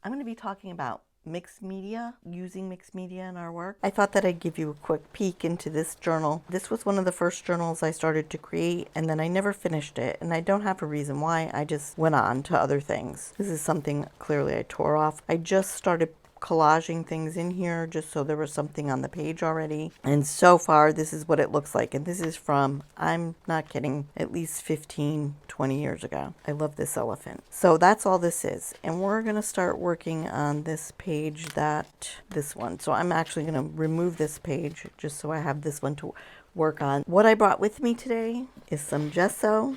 I'm going to be talking about mixed media, using mixed media in our work. I thought that I'd give you a quick peek into this journal. This was one of the first journals I started to create, and then I never finished it, and I don't have a reason why. I just went on to other things. This is something clearly I tore off. I just started collaging things in here just so there was something on the page already. And so far, this is what it looks like. And this is from, I'm not kidding, at least 15, 20 years ago. I love this elephant. So that's all this is. And we're going to start working on this page, this one. So I'm actually going to remove this page just so I have this one to work on. What I brought with me today is some gesso.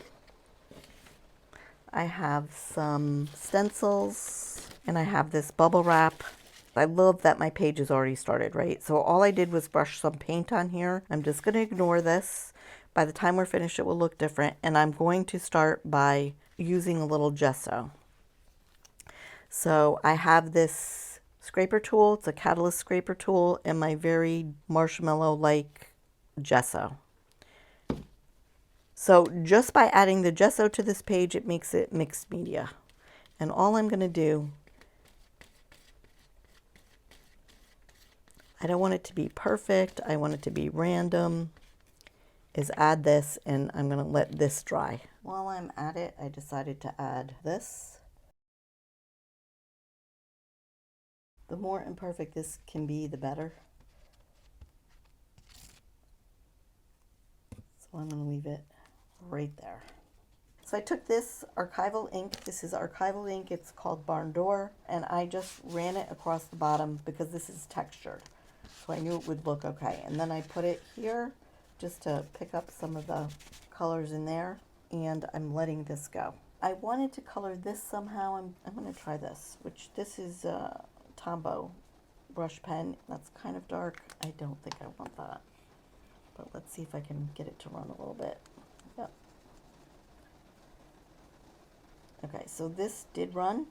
I have some stencils, and I have this bubble wrap. I love that my page is already started, right? So all I did was brush some paint on here. I'm just going to ignore this. By the time we're finished, it will look different. And I'm going to start by using a little gesso. So I have this scraper tool. It's a catalyst scraper tool, and my very marshmallow-like gesso. So just by adding the gesso to this page, it makes it mixed media. And all I'm going to do, I don't want it to be perfect, I want it to be random, is add this, and I'm going to let this dry. While I'm at it, I decided to add this. The more imperfect this can be, the better. So I'm going to leave it right there. So I took this archival ink. This is archival ink. It's called Barn Door, and I just ran it across the bottom because this is textured. So I knew it would look okay. And then I put it here just to pick up some of the colors in there, and I'm letting this go. I wanted to color this somehow. I'm going to try this, which this is Tombow brush pen. That's kind of dark. I don't think I want that. But let's see if I can get it to run a little bit. Yep. Okay, so this did run.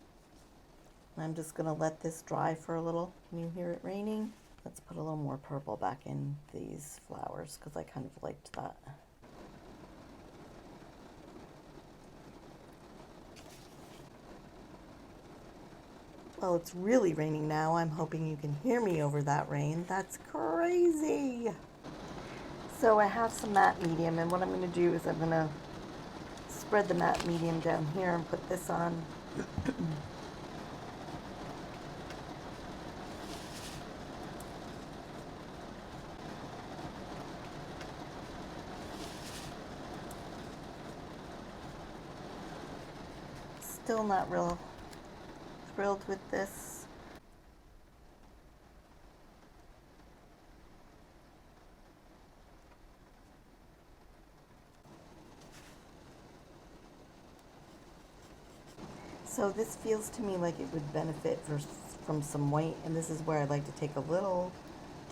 I'm just going to let this dry for a little. Can you hear it raining? Let's put a little more purple back in these flowers because I kind of liked that. Well, it's really raining now. I'm hoping you can hear me over that rain. That's crazy. So I have some matte medium, and what I'm going to do is I'm going to spread the matte medium down here and put this on. Still not real thrilled with this. So this feels to me like it would benefit from some white, and this is where I'd like to take a little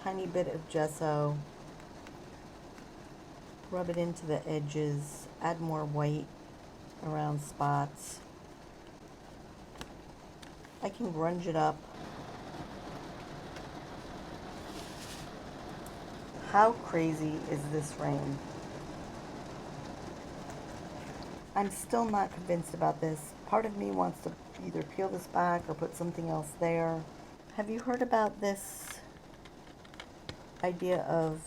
tiny bit of gesso, rub it into the edges, add more white around spots. I can grunge it up. How crazy is this rain? I'm still not convinced about this. Part of me wants to either peel this back or put something else there. Have you heard about this idea of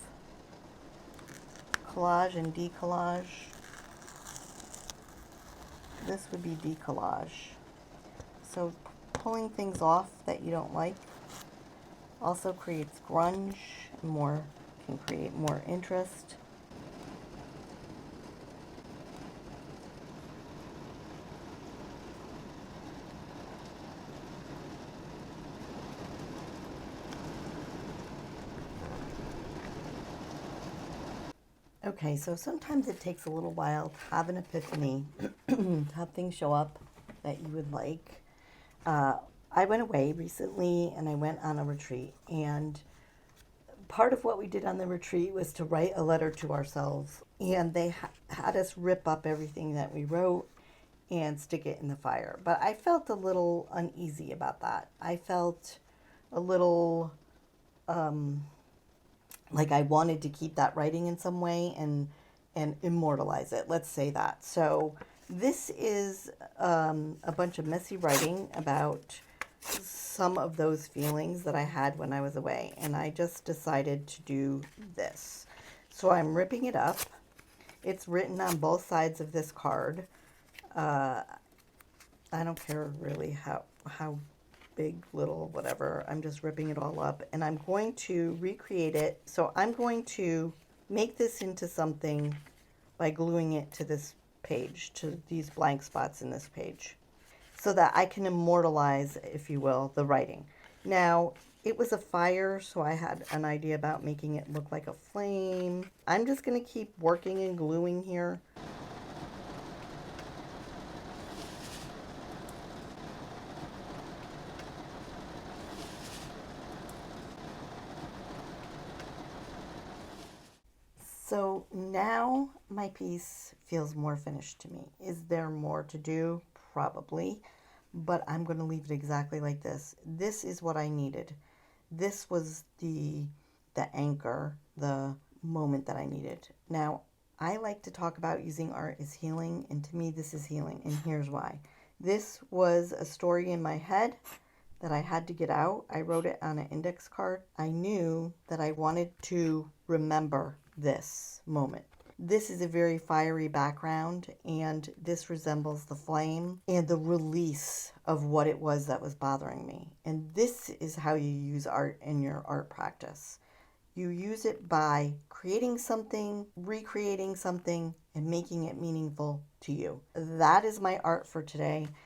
collage and decollage? This would be decollage. So pulling things off that you don't like also creates grunge, can create more interest. Okay, so sometimes it takes a little while to have an epiphany, to have things show up that you would like. I went away recently and I went on a retreat, and part of what we did on the retreat was to write a letter to ourselves, and they had us rip up everything that we wrote and stick it in the fire. But I felt a little uneasy about that. I felt a little like I wanted to keep that writing in some way and immortalize it. Let's say that. So this is a bunch of messy writing about some of those feelings that I had when I was away, and I just decided to do this. So I'm ripping it up. It's written on both sides of this card. I don't care really how big, little, whatever. I'm just ripping it all up, and I'm going to recreate it. So I'm going to make this into something by gluing it to this page, to these blank spots in this page, so that I can immortalize, if you will, the writing. Now, it was a fire, so I had an idea about making it look like a flame. I'm just going to keep working and gluing here. So now my piece feels more finished to me. Is there more to do? Probably, but I'm going to leave it exactly like this. This is what I needed. This was the anchor, the moment that I needed. Now, I like to talk about using art as healing, and to me this is healing, and here's why. This was a story in my head that I had to get out. I wrote it on an index card. I knew that I wanted to remember this moment. This is a very fiery background, and this resembles the flame and the release of what it was that was bothering me. And this is how you use art in your art practice. You use it by creating something, recreating something, and making it meaningful to you. That is my art for today.